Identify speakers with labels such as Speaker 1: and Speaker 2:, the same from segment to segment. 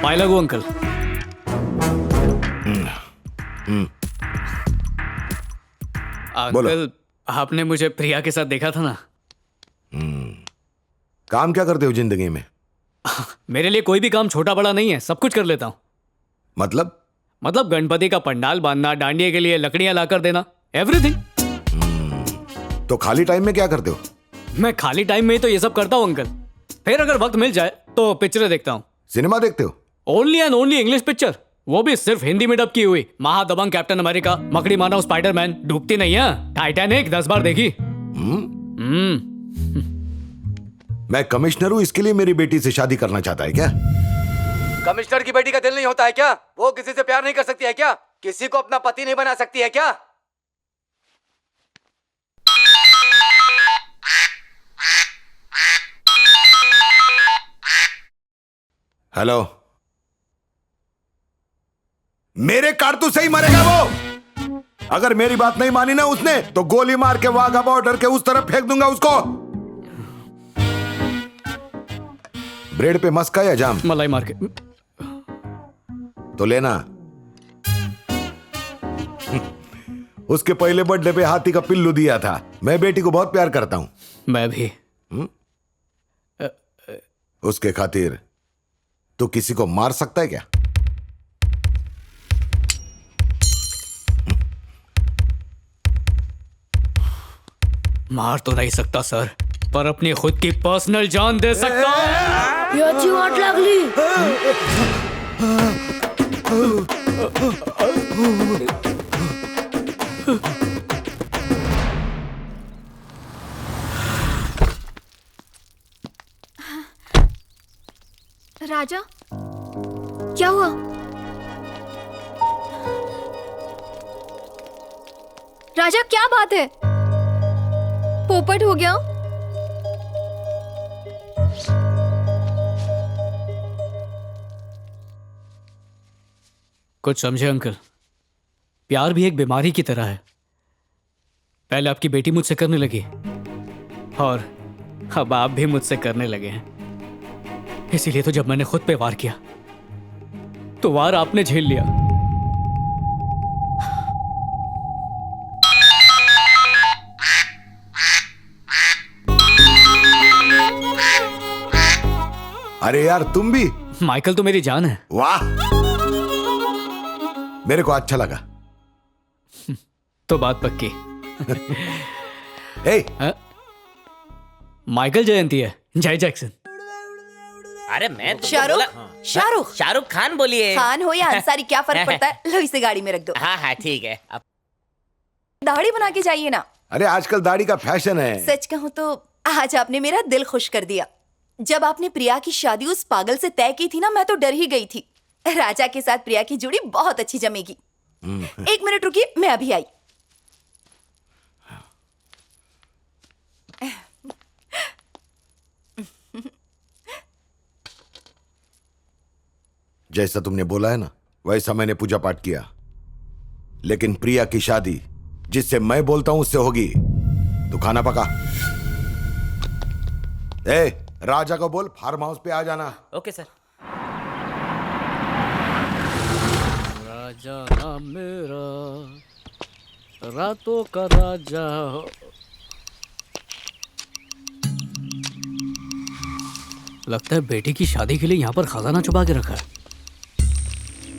Speaker 1: पाए लगू अंकल।
Speaker 2: बोलो।
Speaker 1: अंकल आपने मुझे प्रिया के साथ देखा था ना।
Speaker 2: काम क्या करते हो जिंदगी में?
Speaker 1: मेरे लिए कोई भी काम छोटा बड़ा नहीं है, सब कुछ कर लेता हूँ।
Speaker 2: मतलब
Speaker 1: गणपति का पंडाल बांधना, डांडिया के लिए लकड़ियां लाकर देना, एवरीथिंग।
Speaker 2: तो खाली टाइम में क्या करते हो?
Speaker 1: मैं खाली टाइम में ही तो ये सब करता हूँ अंकल। फिर अगर वक्त मिल जाए तो पिक्चरें देखता हूँ।
Speaker 2: सिनेमा देखते हो?
Speaker 1: Only and only English picture, वो भी सिर्फ हिंदी में डब की हुई। महादबंग कैप्टन अमेरिका, मकड़ी मानव स्पाइडरमैन, डूबती नहीं है, टाइटैनिक 10 बार देखी।
Speaker 2: मैं कमिश्नर हूं, इसके लिए मेरी बेटी से शादी करना चाहता है क्या?
Speaker 3: कमिश्नर की बेटी का दिल नहीं होता है क्या? वो किसी से प्यार नहीं कर सकती है क्या? किसी को अपना पति नहीं बना सकती है क्या?
Speaker 2: हेलो, मेरे कारतूस से ही मरेगा वो। अगर मेरी बात नहीं मानी ना उसने तो गोली मार के वाघा बॉर्डर के उस तरफ फेंक दूंगा उसको। ब्रेड पे मस्का या जाम?
Speaker 1: मलाई मार के।
Speaker 2: तो लेना। उसके पहले बर्थडे पे हाथी का पिल्लू दिया था। मैं बेटी को बहुत प्यार करता हूं।
Speaker 1: मैं भी।
Speaker 2: उसके खातिर तू किसी को मार सकता है क्या?
Speaker 1: मार तो नहीं सकता सर, पर अपनी खुद की पर्सनल जान दे सकता हूं।
Speaker 4: याची वाट लागली। राजा, क्या हुआ? राजा क्या बात है? पोपट हो गया?
Speaker 1: कुछ समझे अंकल, प्यार भी एक बीमारी की तरह है। पहले आपकी बेटी मुझसे करने लगी और अब आप भी मुझसे करने लगे हैं। इसीलिए तो जब मैंने खुद पे वार किया तो वार आपने झेल लिया।
Speaker 2: अरे यार, तुम भी?
Speaker 1: माइकल तो मेरी जान है।
Speaker 2: वाह, मेरे को अच्छा लगा।
Speaker 1: तो बात पक्की।
Speaker 2: हे,
Speaker 1: माइकल जयंती है, जय जैक्सन।
Speaker 5: अरे मैं तो
Speaker 4: शाहरुख
Speaker 5: शाहरुख खान बोलिए।
Speaker 4: खान हो या अंसारी, क्या फर्क पड़ता है? लो इसे गाड़ी में रख दो।
Speaker 5: हाँ हाँ ठीक है। अब
Speaker 4: दाढ़ी बना के जाइए ना।
Speaker 2: अरे आजकल दाढ़ी का फैशन है।
Speaker 4: सच कहूँ तो आज आपने मेरा दिल खुश कर दिया। जब आपने प्रिया की शादी उस पागल से तय की थी ना, मैं तो डर ही गई थी। राजा के साथ प्रिया की जोड़ी बहुत अच्छी जमेगी। 1 मिनट रुकिए, मैं अभी आई।
Speaker 2: जैसा तुमने बोला है ना, वैसा मैंने पूजा पाठ किया। लेकिन प्रिया की शादी जिससे मैं बोलता हूं उससे होगी। तू खाना पका। ए, राजा को बोल फार्म हाउस पे आ जाना।
Speaker 5: Okay sir.
Speaker 1: राजा ना मेरा, रातों का राजा। लगता है बेटी की शादी के लिए यहाँ पर खजाना छुपा के रखा है।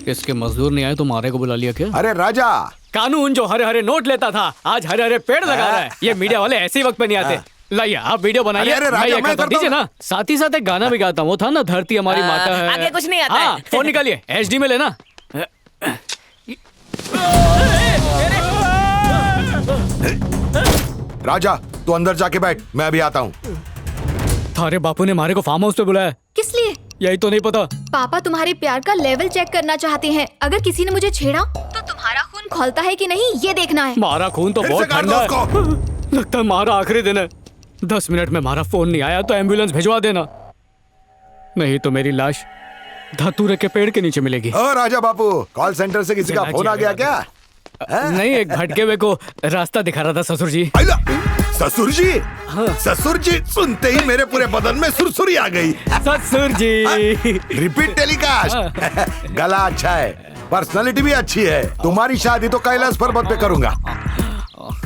Speaker 1: इसके मजदूर नहीं आए तो मारे को बुला लिया क्या?
Speaker 2: अरे राजा,
Speaker 1: कानून जो हरे हरे नोट लेता था आज हरे हरे पेड़ लगा रहा है। ये मीडिया वाले ऐसे ही वक्त पे नहीं आते। लाइए आप वीडियो बनाइए।
Speaker 2: अरे राजा, मैं करता
Speaker 1: दीजिए ना, साथ ही साथ एक गाना भी गाता हूँ। वो था ना, धरती हमारी माता है।
Speaker 5: आगे कुछ नहीं आता
Speaker 1: हाँ,
Speaker 5: है।
Speaker 1: फोन निकालिए, HD में लेना।
Speaker 2: राजा तू अंदर जाके बैठ, मैं अभी आता हूँ।
Speaker 1: थारे बापू ने मारे को फार्म हाउस पे बुलाया।
Speaker 4: किस लिए?
Speaker 1: यही तो नहीं पता।
Speaker 4: पापा तुम्हारे प्यार का लेवल चेक करना चाहते हैं। अगर किसी ने मुझे छेड़ा तो तुम्हारा खून खौलता है कि नहीं, ये देखना है।
Speaker 1: मारा खून तो
Speaker 2: फिर
Speaker 1: बहुत
Speaker 2: से काट दो
Speaker 1: ठंडा है।
Speaker 2: उसको।
Speaker 1: लगता है मारा आखिरी दिन है। 10 मिनट में मारा फोन नहीं आया तो एम्बुलेंस भिजवा देना, नहीं तो मेरी लाश धतूरे के पेड़ के नीचे मिलेगी।
Speaker 2: ओ राजा बापू, कॉल सेंटर से किसी का फोन आ गया क्या?
Speaker 1: नहीं, एक भटके हुए को रास्ता दिखा रहा था ससुर जी।
Speaker 2: आइला, ससुर जी, ससुर जी सुनते ही मेरे पूरे बदन में सुरसुरी आ गई।
Speaker 1: ससुर जी।
Speaker 2: Repeat telecast. गला अच्छा है, पर्सनालिटी भी अच्छी है। तुम्हारी शादी तो कैलाश पर्वत पे करूंगा।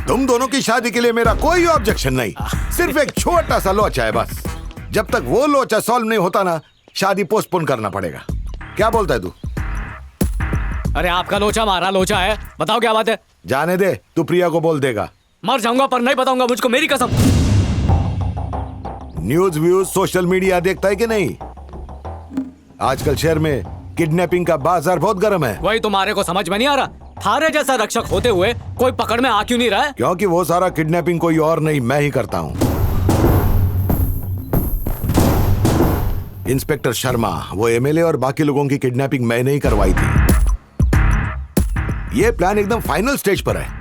Speaker 2: तुम दोनों की शादी के लिए मेरा कोई ऑब्जेक्शन नहीं, सिर्फ एक छोटा सा लोचा है बस। जब तक वो लोचा सॉल्व नहीं होता ना, शादी पोस्टपोन करना पड़ेगा। क्या बोलता है तू?
Speaker 1: अरे आपका लोचा हमारा लोचा है, बताओ क्या बात है?
Speaker 2: जाने दे, तू प्रिया को बोल देगा।
Speaker 1: मर जाऊंगा पर नहीं बताऊंगा, मुझको मेरी कसम।
Speaker 2: न्यूज व्यूज सोशल मीडिया देखता है कि नहीं? आजकल शहर में किडनैपिंग का बाजार बहुत गर्म है।
Speaker 1: वही तुम्हारे को समझ में नहीं आ रहा, थारे जैसा रक्षक होते हुए कोई पकड़ में आ क्यों नहीं रहा है?
Speaker 2: क्योंकि वो सारा किडनैपिंग कोई और नहीं, मैं ही करता हूं। इंस्पेक्टर शर्मा, वो एमएलए और बाकी लोगों की किडनैपिंग मैंने ही करवाई थी। ये प्लान एकदम फाइनल स्टेज पर है।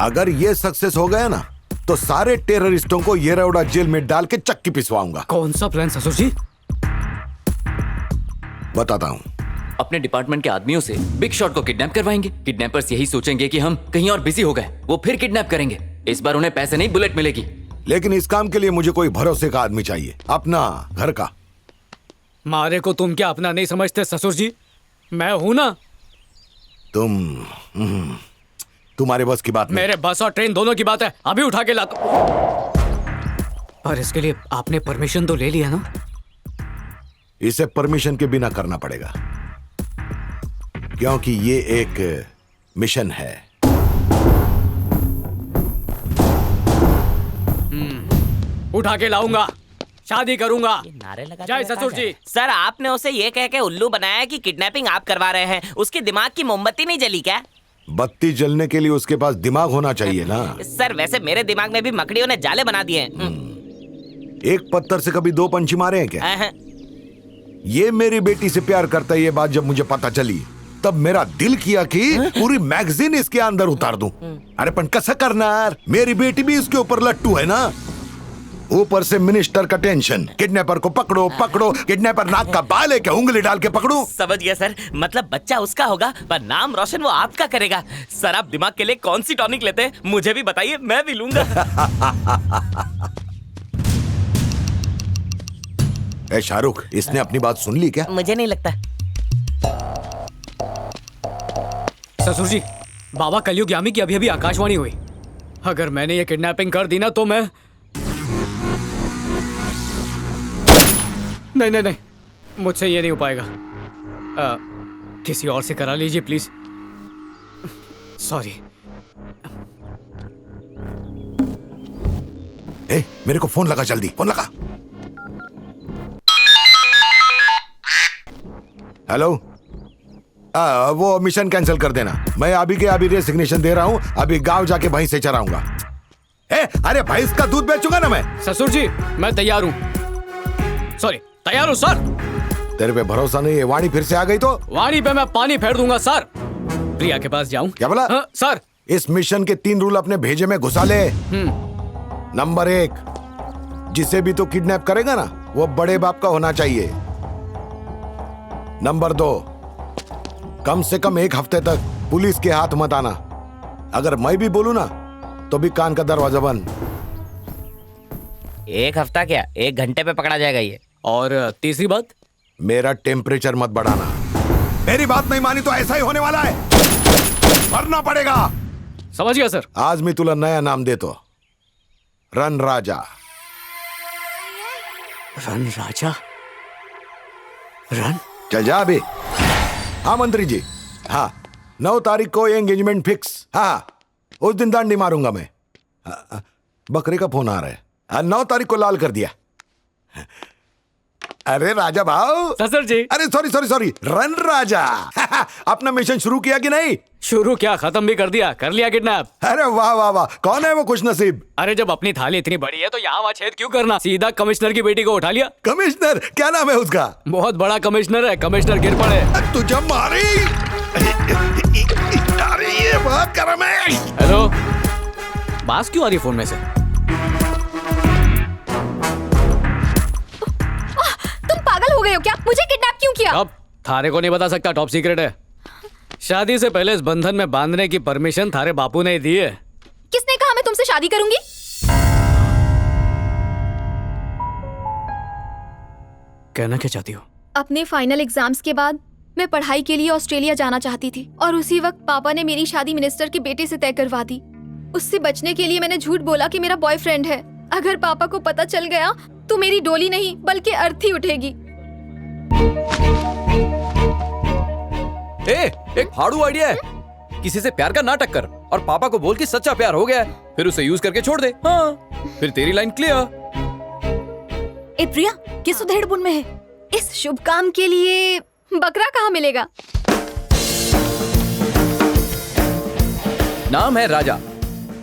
Speaker 2: अगर ये सक्सेस हो गया ना, तो सारे टेररिस्टों को ये रौड़ा जेल में डाल के चक्की पिसवाऊंगा।
Speaker 1: कौन सा प्लान ससुर जी?
Speaker 2: बताता हूं।
Speaker 6: अपने डिपार्टमेंट के आदमियों से बिग शॉट को किडनैप करवाएंगे। किडनैपर्स यही सोचेंगे कि हम कहीं और बिजी हो गए, वो फिर किडनैप करेंगे। इस बार उन्हें पैसे नहीं, बुलेट मिलेगी।
Speaker 2: लेकिन इस काम के लिए मुझे कोई भरोसे का आदमी चाहिए, अपना घर का।
Speaker 1: मारे को तुम क्या अपना नहीं समझते ससुर जी? मैं हूं ना।
Speaker 2: तुम्हारे बस की बात नहीं।
Speaker 1: मेरे बस और ट्रेन दोनों की बात है, अभी उठा के लाता। पर इसके लिए आपने परमिशन तो ले लिया ना?
Speaker 2: इसे परमिशन के बिना करना पड़ेगा, क्योंकि ये एक मिशन है।
Speaker 1: उठा के लाऊंगा, शादी करूंगा।
Speaker 5: नारे लगा
Speaker 1: जय ससुर जी।
Speaker 5: सर, आपने उसे ये कह के उल्लू बनाया कि किडनैपिंग आप करवा रहे हैं। उसके दिमाग की मोमबत्ती नहीं जली क्या?
Speaker 2: बत्ती जलने के लिए उसके पास दिमाग होना चाहिए ना।
Speaker 5: सर, वैसे मेरे दिमाग में भी मकड़ियों ने जाले बना दिए हैं।
Speaker 2: एक पत्थर से कभी दो पंछी मारे हैं क्या?
Speaker 5: अहं।
Speaker 2: ये मेरी बेटी से प्यार करता है, ये बात जब मुझे पता चली तब मेरा दिल किया कि पूरी मैगजीन इसके अंदर उतार दूं। अरे पण कसं करणार? मेरी बेटी भी इसके ऊपर लट्टू है ना। ऊपर से मिनिस्टर का टेंशन, किडनैपर को पकड़ो पकड़ो। किडनैपर नाक का बाल है क्या, उंगली डाल के पकड़ो?
Speaker 5: समझ गया सर, मतलब बच्चा उसका होगा पर नाम रोशन वो आपका करेगा। सर, आप दिमाग के लिए कौन सी टॉनिक लेते हैं मुझे भी बताइए, मैं भी लूंगा।
Speaker 2: ए शाहरुख, इसने अपनी बात सुन ली क्या?
Speaker 5: मुझे नहीं लगता।
Speaker 1: ससुर जी, बाबा कलयुग यामी की अभी अभी आकाशवाणी हुई। अगर मैंने ये किडनैपिंग कर दी ना तो मैं नहीं नहीं नहीं, मुझसे ये नहीं हो पाएगा। किसी और से करा लीजिए प्लीज। सॉरी।
Speaker 2: ए, मेरे को फोन लगा, जल्दी फोन लगा। हेलो, वो मिशन कैंसिल कर देना। मैं अभी के अभी रेसिग्नेशन दे रहा हूं। अभी गांव जाके भैंस से चराऊंगा। अरे भैंस का दूध बेचूंगा ना मैं।
Speaker 1: ससुर जी, मैं तैयार हूं। सॉरी, तैयार हूं सर।
Speaker 2: तेरे पे भरोसा नहीं है? वाणी फिर से आ गई तो?
Speaker 1: वाणी पे मैं पानी फेर दूंगा सर। प्रिया के पास जाऊं?
Speaker 2: क्या बोला?
Speaker 1: सर,
Speaker 2: इस मिशन के 3 रूल अपने भेजे में घुसा ले। नंबर 1, जिसे भी तो किडनैप करेगा ना, वो बड़े बाप का होना चाहिए। नंबर 2, कम से कम 1 हफ्ते तक पुलिस के हाथ मत आना। अगर मैं भी बोलूं ना तो भी कान का दरवाजा बंद।
Speaker 5: 1 हफ्ता क्या, 1 घंटे पे पकड़ा जाएगा ये।
Speaker 1: और तीसरी बात,
Speaker 2: मेरा टेम्परेचर मत बढ़ाना। मेरी बात नहीं मानी तो ऐसा ही होने वाला है, मरना पड़ेगा।
Speaker 1: समझ गया सर।
Speaker 2: आज मैं तुला नया नाम देतो, रन राजा।
Speaker 1: रन राजा? रन?
Speaker 2: चल जा अभी। हाँ मंत्री जी, हाँ 9 तारीख को एंगेजमेंट फिक्स। हाँ, उस दिन दांडी मारूंगा मैं। बकरे का फोन आ रहा है। 9 तारीख को लाल कर दिया। अरे राजा भाव।
Speaker 1: ससुर जी।
Speaker 2: अरे सॉरी, रन राजा। अपना मिशन शुरू किया कि नहीं?
Speaker 1: शुरू क्या, खत्म भी कर दिया। कर लिया किडनैप।
Speaker 2: अरे वाह वाह वाह, कौन है वो खुश नसीब?
Speaker 1: अरे जब अपनी थाली इतनी बड़ी है तो यहाँ वहाँ छेद क्यों करना, सीधा कमिश्नर की बेटी को उठा लिया।
Speaker 2: कमिश्नर? क्या नाम है उसका?
Speaker 1: बहुत बड़ा कमिश्नर है, कमिश्नर गिर पड़े।
Speaker 2: तुझे मारी। अरे ये बात कर मैं।
Speaker 1: हेलो, बात क्यों आ रही फोन में से?
Speaker 4: तुम पागल हो गए हो क्या? मुझे किडनैप क्यों किया?
Speaker 1: अब थारे को नहीं बता सकता, टॉप सीक्रेट है। शादी से पहले इस बंधन में बांधने की परमिशन थारे बापू ने दी है।
Speaker 4: किसने कहा मैं तुमसे शादी करूंगी?
Speaker 1: कहना क्या चाहती हो?
Speaker 7: अपने फाइनल एग्जाम्स के बाद मैं पढ़ाई के लिए ऑस्ट्रेलिया जाना चाहती थी और उसी वक्त पापा ने मेरी शादी मिनिस्टर के बेटे से तय करवा दी। उससे बचने के लिए मैंने झूठ बोला कि मेरा बॉयफ्रेंड है। अगर पापा को पता चल गया तो मेरी डोली नहीं बल्कि अर्थी उठेगी।
Speaker 8: एक फाड़ू आइडिया है। किसी से प्यार का नाटक कर और पापा को बोल कि सच्चा प्यार हो गया है, फिर उसे यूज करके छोड़ दे। हाँ, फिर तेरी लाइन क्लियर।
Speaker 4: ए प्रिया, किस उधेड़बुन में है?
Speaker 7: इस शुभ काम के लिए बकरा कहाँ मिलेगा?
Speaker 8: नाम है राजा,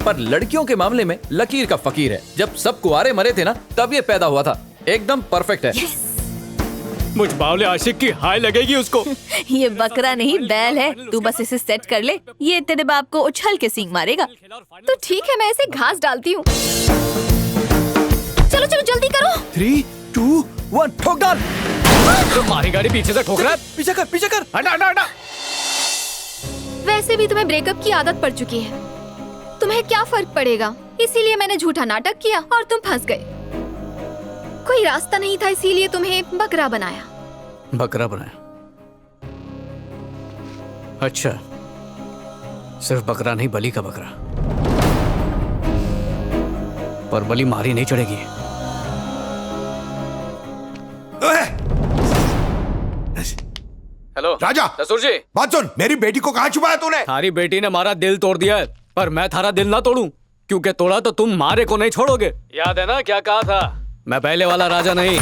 Speaker 8: पर लड़कियों के मामले में लकीर का फकीर है। जब सब कुआरे मरे थे ना, तब ये पैदा हुआ था। एकदम परफेक्ट है।
Speaker 1: मुझ बावले आशिक की हाय लगेगी उसको।
Speaker 4: ये बकरा नहीं बैल है, तू बस इसे सेट कर ले, ये तेरे बाप को उछल के सींग मारेगा।
Speaker 7: तो ठीक है, मैं इसे घास डालती हूँ। चलो चलो जल्दी करो।
Speaker 8: 3, 2, 1 ठोक डाल।
Speaker 1: तुम्हारी गाड़ी पीछे से ठोक रहा है।
Speaker 8: पीछे कर, पीछे कर।
Speaker 1: हटा हटा हटा।
Speaker 7: वैसे भी तुम्हें ब्रेकअप की आदत पड़ चुकी है, तुम्हें क्या फर्क पड़ेगा? इसीलिए मैंने झूठा नाटक किया और तुम फंस गए। कोई रास्ता नहीं था, इसीलिए तुम्हें बकरा बनाया।
Speaker 1: बकरा बनाया? अच्छा, सिर्फ बकरा नहीं, बलि का बकरा। पर बलि मारी नहीं चढ़ेगी। हेलो
Speaker 2: राजा,
Speaker 1: ससुर जी।
Speaker 2: बात सुन, मेरी बेटी को कहाँ छुपाया तूने?
Speaker 1: थारी बेटी ने हमारा दिल तोड़ दिया है, पर मैं थारा दिल ना तोड़ूं, क्योंकि तोड़ा तो तुम मारे को नहीं छोड़ोगे। याद है ना क्या कहा था? मैं पहले वाला राजा नहीं,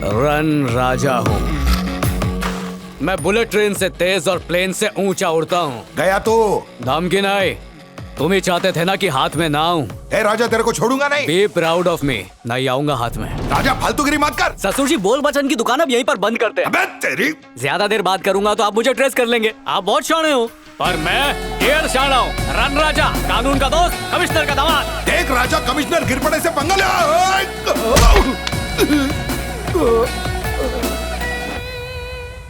Speaker 1: रन राजा हूँ। मैं बुलेट ट्रेन से तेज और प्लेन से ऊंचा उड़ता हूँ।
Speaker 2: गया तो
Speaker 1: धमकी नहीं, तुम ही चाहते थे ना कि हाथ में ना आऊं।
Speaker 2: ए राजा, तेरे को छोड़ूंगा नहीं।
Speaker 1: बी प्राउड ऑफ मी, नहीं आऊंगा हाथ में।
Speaker 2: राजा, फालतूगिरी मत कर।
Speaker 1: ससुर जी, बोल बचन की दुकान अब यहीं पर बंद करते हैं।
Speaker 2: अबे तेरी।
Speaker 1: ज्यादा देर बात करूंगा तो आप मुझे ट्रेस कर लेंगे। आप बहुत शाणे हो, पर मैं ढेर शाना हूँ। रन राजा, कानून का दोस्त, कमिश्नर का दामाद।
Speaker 2: देख राजा, कमिश्नर गिर पड़े से पंगा ले।